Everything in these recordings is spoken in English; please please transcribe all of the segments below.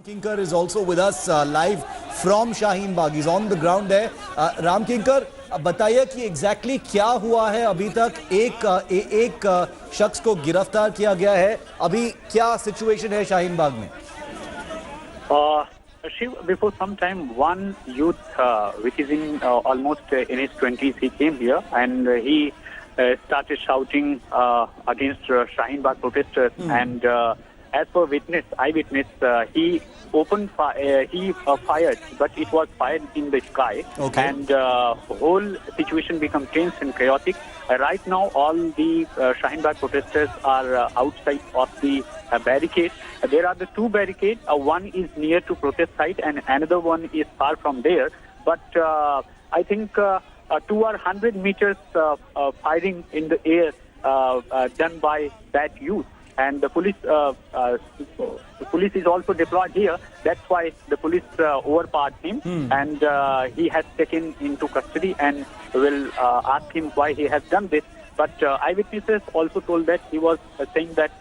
Kinkar is also with us live from Shaheen Bagh. He's on the ground there. Ram Kinkar, बताइए कि exactly क्या हुआ है अभी तक. एक शख्स को गिरफ्तार किया गया है. अभी क्या सिचुएशन है शाहीन बाग में? Before some time, one youth, which is in almost in his 20s, he came here and he started shouting against Shaheen bagh protesters. And as per eyewitness, he opened fire. He fired, but it was fired in the sky. Okay. And whole situation became tense and chaotic. Right now, all the Shaheen bagh protesters are outside of the barricade. There are the two barricades. One is near to protest site and another one is far from there. But I think 200 or 100 meters firing in the air done by that youth. And the police is also deployed here. That's why the police overpowered him, and he has taken into custody and will ask him why he has done this. But eyewitnesses also told that he was saying that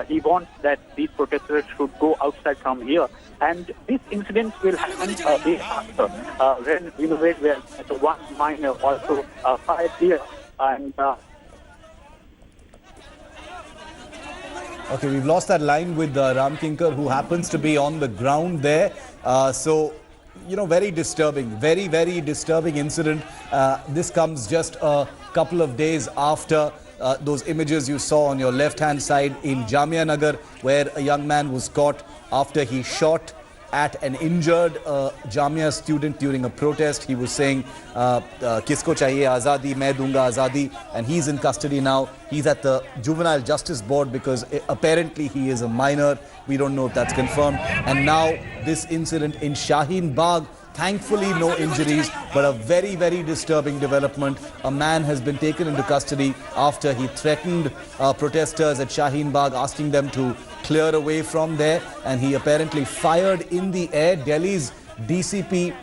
he wants that these protesters should go outside from here. And this incident will happen day after when where one miner also fired here and. Okay, we've lost that line with Ram Kinkar, who happens to be on the ground there. So, very disturbing, very, very disturbing incident. This comes just a couple of days after those images you saw on your left-hand side in Jamia Nagar, where a young man was caught after he shot at an injured Jamia student during a protest. He was saying, Kisko chahiye azadi, main dunga azadi, and he's in custody now. He's at the Juvenile Justice Board because apparently he is a minor. We don't know if that's confirmed. And now this incident in Shaheen Bagh, thankfully no injuries, but a very, very disturbing development. A man has been taken into custody after he threatened protesters at Shaheen Bagh, asking them to clear away from there, and he apparently fired in the air. Delhi's DCP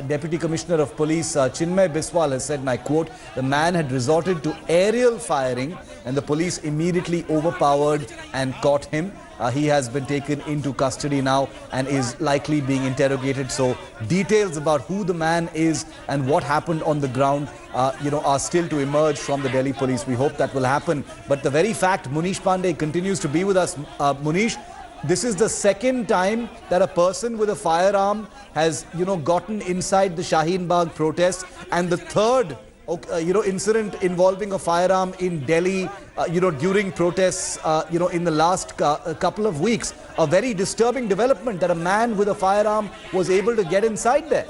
Deputy Commissioner of Police Chinmay Biswal has said, and I quote, the man had resorted to aerial firing and the police immediately overpowered and caught him. He has been taken into custody now and is likely being interrogated. So details about who the man is and what happened on the ground, are still to emerge from the Delhi police. We hope that will happen. But the very fact Munish Pandey continues to be with us. Munish, this is the second time that a person with a firearm has, gotten inside the Shaheen Bagh protests, and the third incident involving a firearm in Delhi, during protests, in the last couple of weeks. A very disturbing development that a man with a firearm was able to get inside there.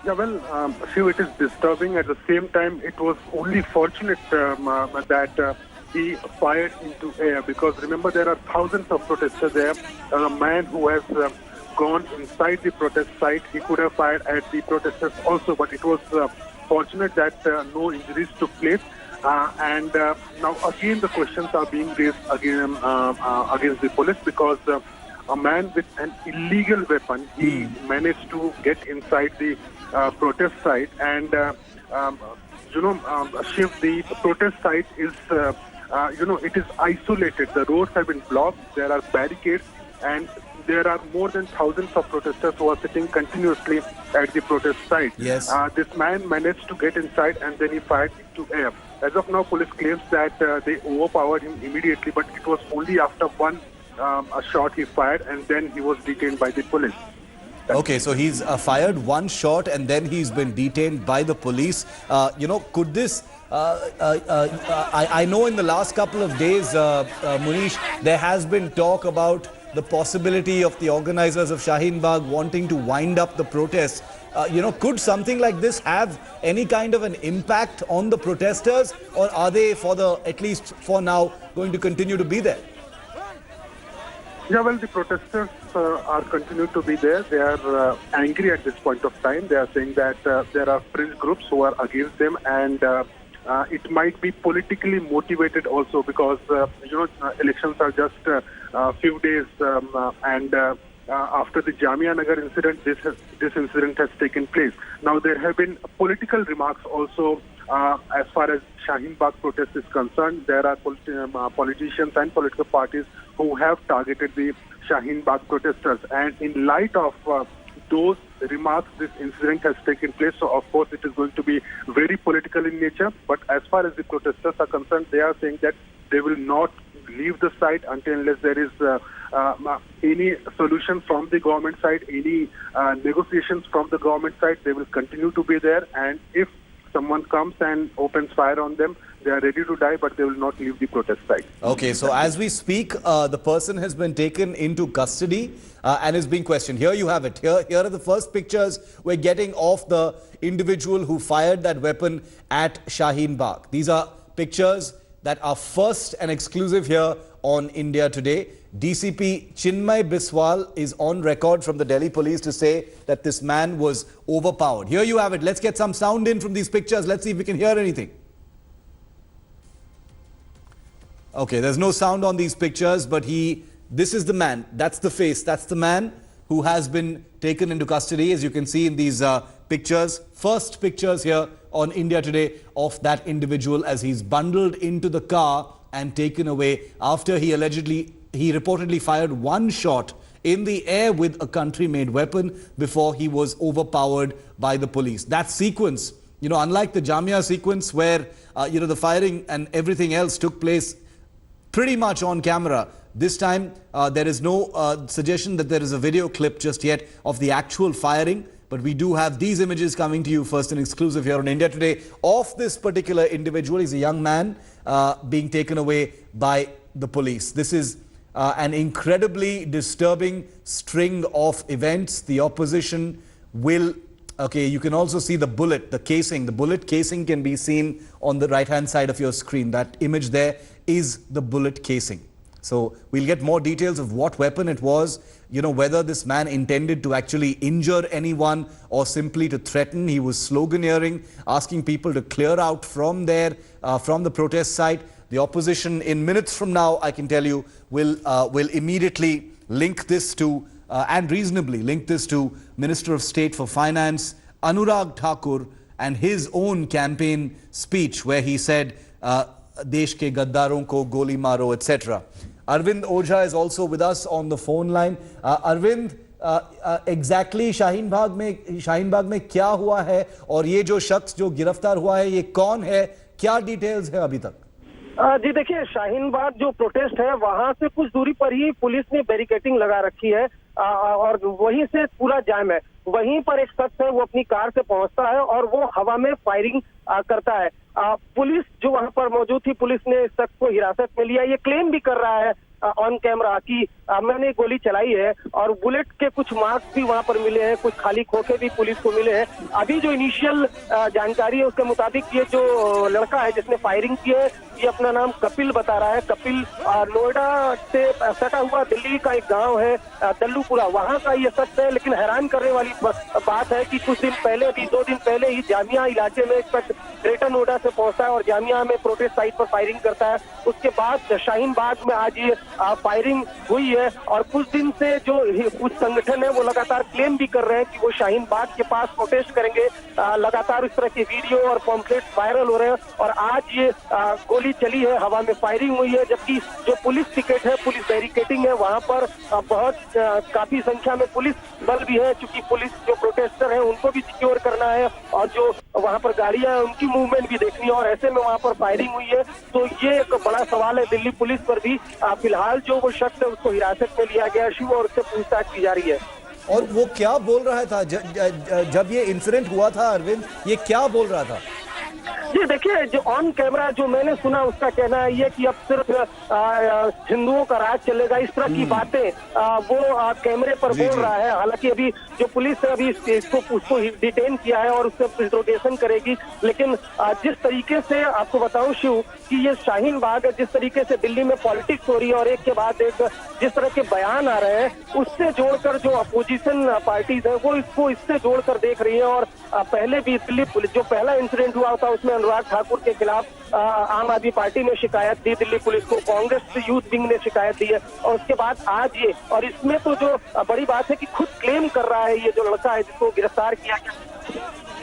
Yeah, well, it is disturbing. At the same time, it was only fortunate that he fired into air, because remember, there are thousands of protesters there. A man who has gone inside the protest site, he could have fired at the protesters also, but it was fortunate that no injuries took place. And now again the questions are being raised again against the police, because a man with an illegal weapon, he managed to get inside the protest site, and Shiv, the protest site is it is isolated. The roads have been blocked. There are barricades, and there are more than thousands of protesters who are sitting continuously at the protest site. Yes. This man managed to get inside and then he fired into air. As of now, police claims that they overpowered him immediately, but it was only after one a shot he fired, and then he was detained by the police. Okay, so he's fired one shot and then he's been detained by the police. Could this... I know in the last couple of days, Munish, there has been talk about the possibility of the organizers of Shaheen Bagh wanting to wind up the protests. Could something like this have any kind of an impact on the protesters, or are they, at least for now, going to continue to be there? Yeah, well, the protesters are continuing to be there. They are angry at this point of time. They are saying that there are fringe groups who are against them, and it might be politically motivated also, because elections are just a few days, and after the Jamia Nagar incident, this incident has taken place. Now there have been political remarks also as far as Shaheen Bagh protest is concerned. There are politicians and political parties who have targeted the Shaheen bagh protesters. And in light of those remarks, this incident has taken place. So, of course, it is going to be very political in nature. But as far as the protesters are concerned, they are saying that they will not leave the site until unless there is any solution from the government side, any negotiations from the government side. They will continue to be there. And if someone comes and opens fire on them, they are ready to die, but they will not leave the protest site. Okay, so as we speak, the person has been taken into custody and is being questioned. Here you have it. Here are the first pictures we're getting of the individual who fired that weapon at Shaheen Bagh. These are pictures that are first and exclusive here on India Today. DCP Chinmay Biswal is on record from the Delhi police to say that this man was overpowered. Here you have it. Let's get some sound in from these pictures. Let's see if we can hear anything. Okay, there's no sound on these pictures, but this is the man. That's the face. That's the man who has been taken into custody, as you can see in these pictures. First pictures here on India Today of that individual as he's bundled into the car and taken away after he reportedly fired one shot in the air with a country-made weapon before he was overpowered by the police. That sequence, unlike the Jamia sequence where, the firing and everything else took place pretty much on camera. This time, there is no suggestion that there is a video clip just yet of the actual firing. But we do have these images coming to you first and exclusive here on India Today of this particular individual. He's a young man being taken away by the police. This is an incredibly disturbing string of events. The opposition will... Okay, you can also see the bullet, the casing. The bullet casing can be seen on the right-hand side of your screen. That image there is the bullet casing. So we'll get more details of what weapon it was, whether this man intended to actually injure anyone or simply to threaten. He was sloganeering, asking people to clear out from there, from the protest site. The opposition, in minutes from now, I can tell you, will immediately link this to, and reasonably link this to Minister of State for Finance, Anurag Thakur, and his own campaign speech where he said, Desh ke gaddaron ko goli maro, etc. Arvind Ojha is also with us on the phone line. Arvind, exactly Shaheen Bagh में क्या हुआ है और ये जो शख्स जो गिरफ्तार हुआ है ये कौन है, क्या डिटेल्स है अभी तक? जी देखिए, शाहीन बाग जो प्रोटेस्ट है वहां से कुछ दूरी पर ही पुलिस ने बैरिकेटिंग लगा रखी है और वहीं से पूरा जाम है। वहीं पर एक शख्स है वो अपनी कार से पहुंचता है और वो हवा में फायरिंग करता है। पुलिस जो वहां पर मौजूद थी, पुलिस ने इस शख्स को हिरासत में लिया। ये क्लेम भी कर रहा है ऑन कैमरा कि मैंने गोली चलाई है और बुलेट के कुछ मार्क्स भी वहां पर मिले हैं, कुछ खाली खोखे भी पुलिस को मिले हैं। अभी जो इनिशियल जानकारी है उसके मुताबिक ये जो लड़का है जिसने फायरिंग की है ये अपना नाम कपिल बता रहा है। कपिल नोएडा से सटा हुआ दिल्ली का एक गांव है दल्लूपुरा, वहां का ये शख्स है। लेकिन हैरान करने वाली बात है कि कुछ दिन पहले, अभी 2 दिन पहले ही जामिया इलाके में एक शख्स ग्रेटर नोएडा से पहुंचता है और जामिया में प्रोटेस्ट साइट पर फायरिंग करता है। उसके बाद शाहीन बाग में आज ये फायरिंग हुई है और कुछ दिन से जो कुछ संगठन है वो लगातार क्लेम भी कर रहे हैं कि वो शाहीन बाग के पास प्रोटेस्ट करेंगे। लगातार इस तरह के वीडियो और पॉम्पलेट्स वायरल हो रहे हैं और आज ये गोली चली है, हवा में फायरिंग हुई है। जबकि जो पुलिस पिकेट है, पुलिस बैरिकेटिंग है, वहां पर बहुत काफी संख्या में पुलिस बल भी है, क्योंकि पुलिस जो प्रोटेस्टर है उनको भी सिक्योर करना है और जो वहां पर गाड़ियां हैं उनकी मूवमेंट भी देखनी है और ऐसे में वहां पर फायरिंग हुई है। तो ये एक बड़ा सवाल है दिल्ली पुलिस पर भी। फिलहाल जो वो शख्स है उसको हिरासत में लिया गया शिव और उससे पूछताछ की जा रही है। और वो क्या बोल रहा था जब ये इंसिडेंट हुआ था अरविंद, ये क्या बोल रहा था? जी देखिए, जो ऑन कैमरा जो मैंने सुना उसका कहना है ये कि अब सिर्फ हिंदुओं का राज चलेगा, इस तरह की बातें वो कैमरे पर बोल रहा है। हालांकि अभी जो पुलिस है अभी उसको डिटेन किया है और उससे इंट्रोगेशन करेगी। लेकिन जिस तरीके से आपको बताऊं शिव कि ये शाहीन बाग है, जिस तरीके से दिल्ली में पॉलिटिक्स हो रही है और एक के बाद एक जिस तरह के बयान आ रहे हैं, उससे जोड़कर जो अपोजिशन पार्टीज है वो इसको इससे जोड़कर देख रही है। और पहले भी दिल्ली पुलिस जो पहला इंसिडेंट हुआ था उसमें अनुराग ठाकुर के खिलाफ आम आदमी पार्टी ने शिकायत दी दिल्ली पुलिस को, कांग्रेस यूथ विंग ने शिकायत दी है और उसके बाद आज ये। और इसमें तो जो बड़ी बात है कि खुद क्लेम कर रहा है ये जो लड़का है जिसको गिरफ्तार किया गया,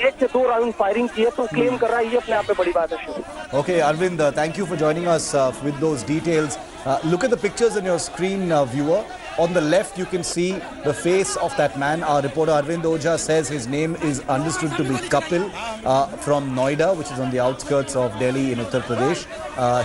1 से 2 राउंड फायरिंग की है, तो क्लेम कर रहा है। ये अपने आप में बड़ी बात है। Okay, Arvind, thank you for joining us with those details. Look at the pictures on your screen, viewer. On the left, you can see the face of that man. Our reporter Arvind Ojha says his name is understood to be Kapil from Noida, which is on the outskirts of Delhi in Uttar Pradesh.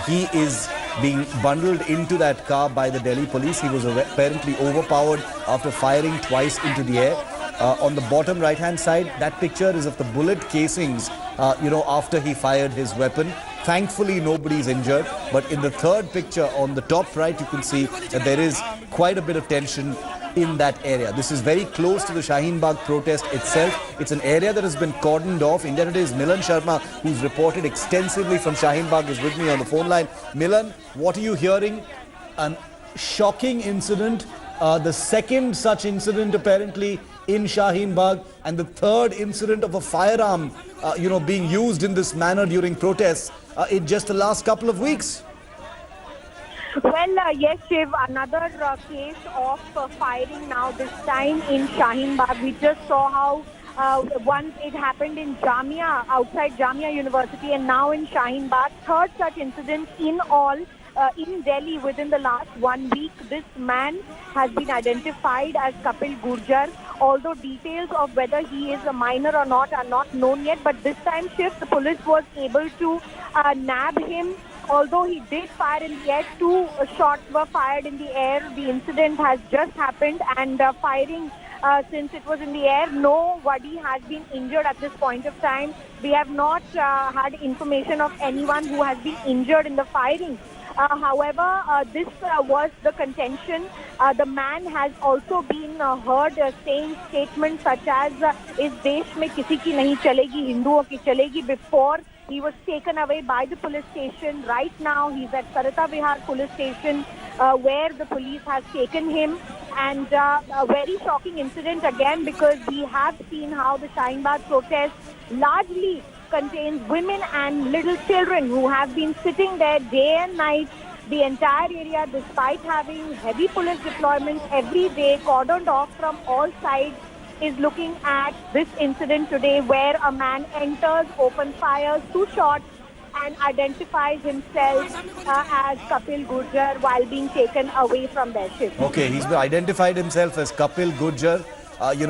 He is being bundled into that car by the Delhi police. He was apparently overpowered after firing twice into the air. On the bottom right-hand side, that picture is of the bullet casings, after he fired his weapon. Thankfully, nobody's injured. But in the third picture on the top right, you can see that there is quite a bit of tension in that area. This is very close to the Shaheen Bagh protest itself. It's an area that has been cordoned off. India Today's Milan Sharma, who's reported extensively from Shaheen Bagh, is with me on the phone line. Milan, what are you hearing? An shocking incident. The second such incident apparently in Shaheen Bagh, and the third incident of a firearm, being used in this manner during protests in just the last couple of weeks. Well, yes, Shiv, another case of firing now, this time in Shaheen Bagh. We just saw how once it happened in Jamia, outside Jamia University, and now in Shaheen Bagh. Third such incident in all in Delhi within the last 1 week. This man has been identified as Kapil Gurjar, although details of whether he is a minor or not are not known yet. But this time, Shiv, the police was able to nab him. Although he did fire in the air, 2 shots were fired in the air. The incident has just happened, and firing since it was in the air, nobody has been injured at this point of time. We have not had information of anyone who has been injured in the firing. However, this was the contention. The man has also been heard saying statements such as "इस देश में किसी की नहीं चलेगी, हिंदुओं की चलेगी." Before he was taken away by the police station. Right now, he's at Sarita Vihar police station, where the police has taken him. And a very shocking incident again, because we have seen how the Shaheen Bagh protest largely contains women and little children who have been sitting there day and night. The entire area, despite having heavy police deployments every day, cordoned off from all sides, is looking at this incident today, where a man enters, opens fire, 2 shots, and identifies himself as Kapil Gurjar while being taken away from their ship. Okay, he's identified himself as Kapil Gurjar.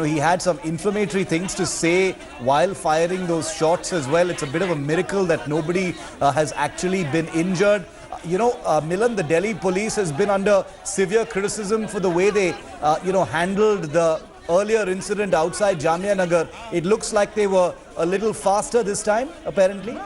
He had some inflammatory things to say while firing those shots as well. It's a bit of a miracle that nobody has actually been injured. Milan, the Delhi police has been under severe criticism for the way they, handled the earlier incident outside Jamia Nagar. It looks like they were a little faster this time, apparently.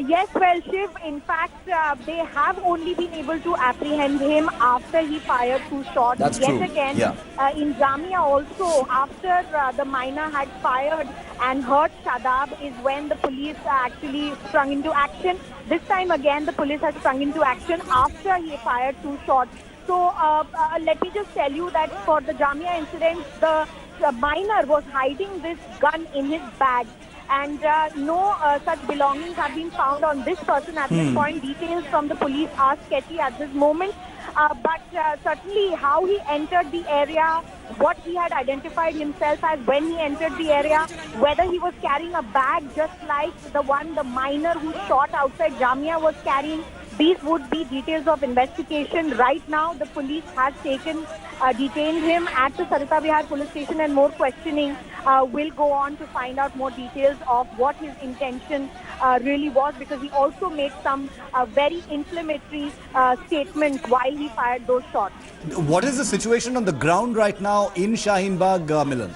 Yes, well, Shiv, in fact, they have only been able to apprehend him after he fired 2 shots. That's Yet true. again, Yeah. In Jamia also, after the minor had fired and hurt Shadab, is when the police actually sprung into action. This time again, the police has sprung into action after he fired 2 shots. So let me just tell you that for the Jamia incident, the minor was hiding this gun in his bag. And no such belongings have been found on this person at this point. Details from the police are sketchy at this moment. But certainly how he entered the area, what he had identified himself as when he entered the area, whether he was carrying a bag just like the one the minor who shot outside Jamia was carrying, these would be details of investigation. Right now, the police has detained him at the Sarita Vihar police station, and more questioning will go on to find out more details of what his intention really was, because he also made some very inflammatory statements while he fired those shots. What is the situation on the ground right now in Shaheen Bagh, Milan?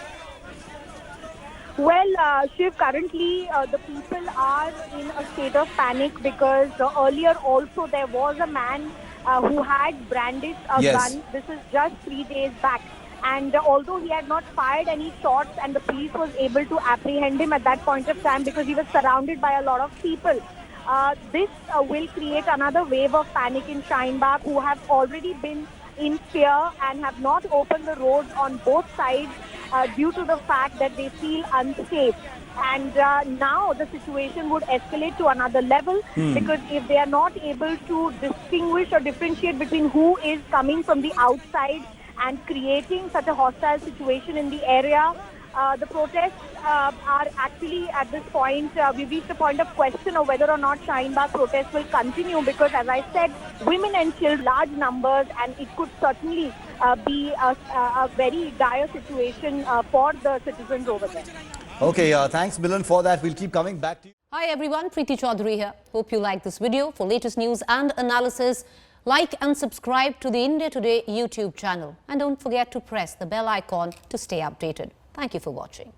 Well, Shiv, currently the people are in a state of panic, because earlier also there was a man who had brandished a gun. This is just 3 days back. And although he had not fired any shots, and the police was able to apprehend him at that point of time because he was surrounded by a lot of people, this will create another wave of panic in Shaheen Bagh, who have already been in fear and have not opened the roads on both sides due to the fact that they feel unsafe. And now the situation would escalate to another level, because if they are not able to distinguish or differentiate between who is coming from the outside and creating such a hostile situation in the area, The protests are actually at this point, we've reached a point of question of whether or not Shaheen Bagh protests will continue, because as I said, women and children, large numbers, and it could certainly be a very dire situation for the citizens over there. Okay, thanks Milan for that. We'll keep coming back to you. Hi everyone, Preeti Chaudhary here. Hope you like this video. For latest news and analysis, like and subscribe to the India Today YouTube channel. And don't forget to press the bell icon to stay updated. Thank you for watching.